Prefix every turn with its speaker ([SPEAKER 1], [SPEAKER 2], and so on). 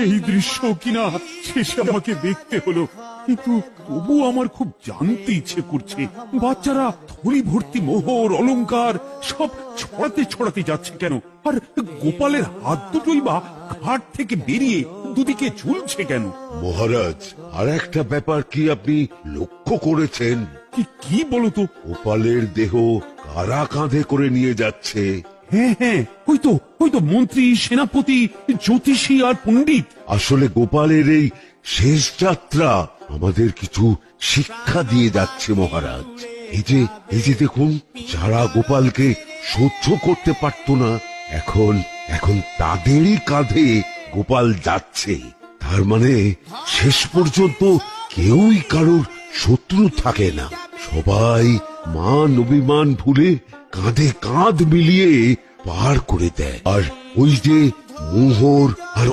[SPEAKER 1] এই দৃশ্য কিনা শেষে আমাকে দেখতে হলো, কিন্তু তবু আমার খুব জানতে ইচ্ছে করছে বাচ্চারা থলি ভর্তি মোহর অলংকার সব ছড়াতে ছড়াতে যাচ্ছে কেন, আর গোপালের হাত দুটোই বা ঘাট থেকে বেরিয়ে দুদিকে ঝুলছে কেন?
[SPEAKER 2] মহারাজ, আর একটা ব্যাপার কি আপনি লক্ষ্য করেছেন?
[SPEAKER 1] কি বলতো?
[SPEAKER 2] গোপালের দেহ কারা কাঁধে করে নিয়ে যাচ্ছে?
[SPEAKER 1] হ্যাঁ হ্যাঁ, ওই তো মন্ত্রী, সেনাপতি, জ্যোতিষী আর পণ্ডিত।
[SPEAKER 2] আসলে গোপালের এই শেষ যাত্রা আমাদের কিছু শিক্ষা দিয়ে যাচ্ছে মহারাজ। এই যে দেখুন, যারা গোপালকে সহ্য করতে পারত না, এখন তাদেরই কাঁধে গোপাল যাচ্ছে। তার মানে শেষ পর্যন্ত কেউই কারোর শত্রু থাকে না, সবাই মান অভিমান ভুলে কাঁধে কাঁধ মিলিয়ে পার করে দেয়। আর ওই যে মোহর আর